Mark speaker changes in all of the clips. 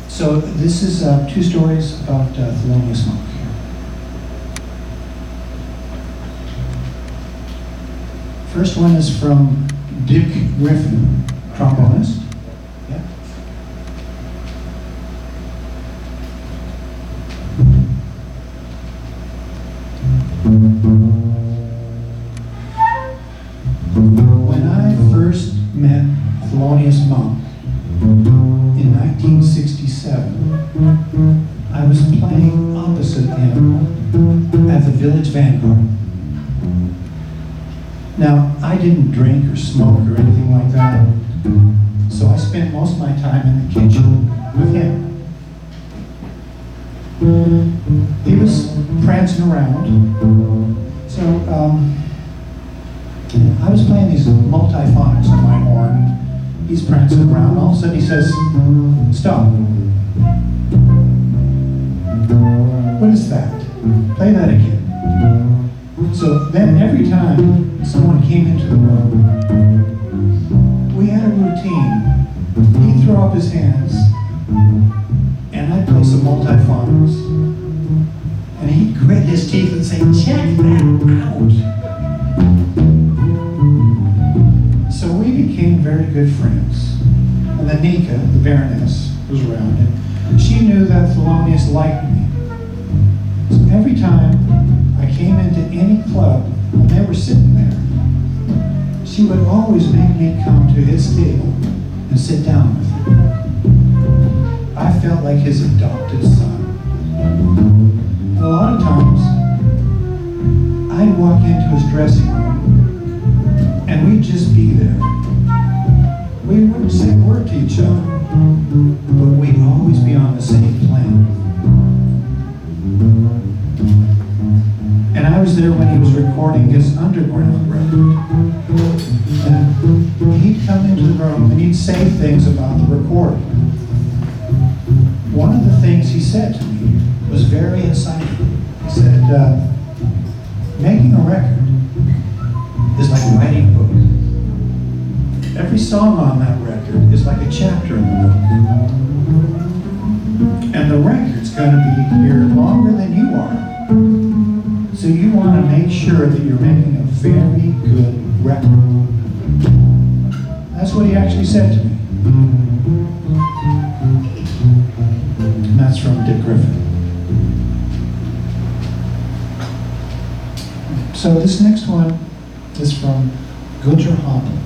Speaker 1: So this is two stories about Thelonious Monk. First one is from Dick Griffin, trombonist. Yeah. When I first met Thelonious Monk in 1967, I was playing opposite him at the Village Vanguard. Now, I didn't drink or smoke or anything like that, so I spent most of my time in the kitchen with him. He was prancing around, so I was playing these multiphonics on my horn. He's prancing around, all of a sudden he says, "Stop. What is that? Play that again." So then every time someone came into the room, we had a routine. He'd throw up his hands, and I'd play some multiphonics. And he'd grit his teeth and say, "Check that out." So we became very good friends. And then Nika, the Baroness, was around, and she knew that Thelonious liked me. So every time I came into any club and they were sitting there, she would always make me come to his table and sit down with him. I felt like his adopted son. And a lot of times, I'd walk into his dressing room and we'd just be there. We wouldn't say a word to each other, but we'd always be on the same plane. And I was there when he was recording his Underground record. And he'd come into the room and he'd say things about the recording. One of the things he said to me was very insightful. He said, making a record is like writing a book. Every song on that record is like a chapter in the book. And the record's going to be here longer than you are. So you want to make sure that you're making a very good record. That's what he actually said to me. And that's from Dick Griffin. So this next one is from Gunter Hampel.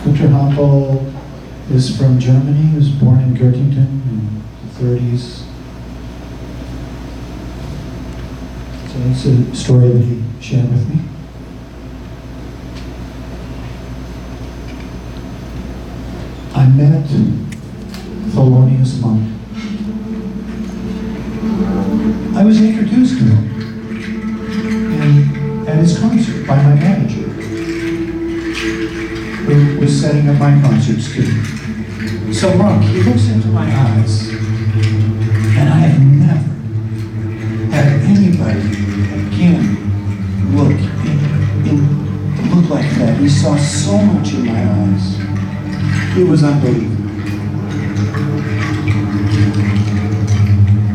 Speaker 1: Gunter Hampel is from Germany. He was born in Göttingen in the 30s. So it's a story that he shared with me. I met Thelonious Monk. I was introduced to him at his concert by my manager, who was setting up my concerts too. So Monk, he looks into my eyes, and I have never had anybody again look like that. He saw so much in my eyes. It was unbelievable.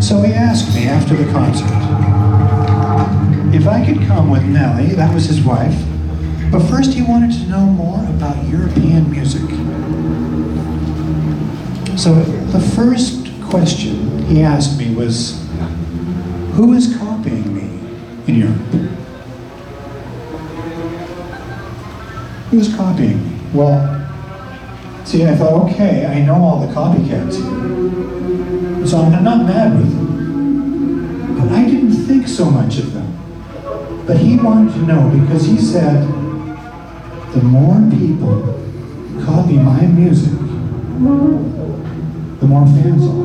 Speaker 1: So he asked me after the concert if I could come with Nellie, that was his wife, but first he wanted to know more about European music. So the first question he asked me was, who is copying me in Europe? Who is copying me? Well, see, I thought, okay, I know all the copycats here, so I'm not mad with them. But I didn't think so much of them. But he wanted to know because he said, the more people copy my music, the more fans I'll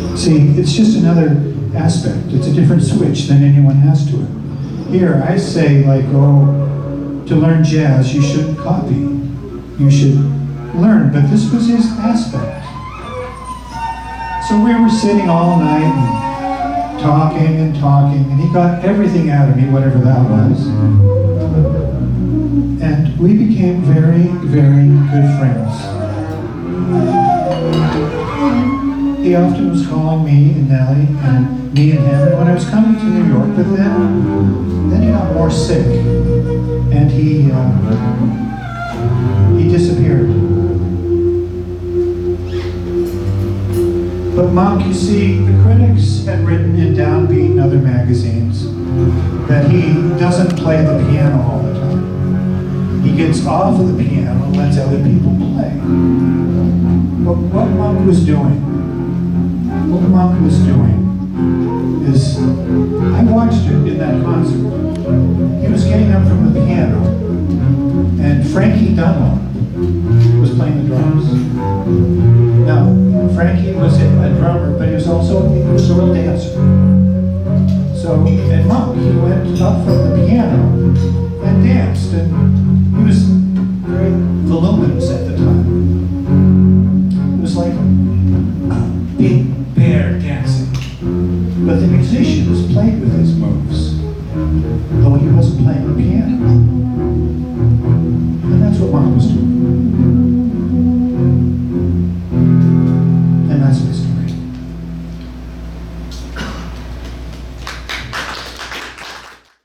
Speaker 1: have. See, it's just another aspect. It's a different switch than anyone has to it. Here, I say, like, oh, to learn jazz, you shouldn't copy. You should learn. But this was his aspect. So we were sitting all night and talking, and he got everything out of me, whatever that was. And we became very, very good friends. He often was calling me and Nellie and me and him when I was coming to New York, but then he got more sick and he disappeared. But Monk, you see, the critics had written in Downbeat and other magazines that he doesn't play the piano all the time. He gets off of the piano and lets other people play. But what Monk was doing is, I watched it in that concert. He was getting up from the piano, and Frankie Dunlop was playing the drums. Now, Frankie was a drummer, but he was also a real dancer. So, and Monk, he went up from the piano and danced, and he was very voluminous at the time. It was like a big bear dancing. But the musicians played with his moves, though he wasn't playing the piano.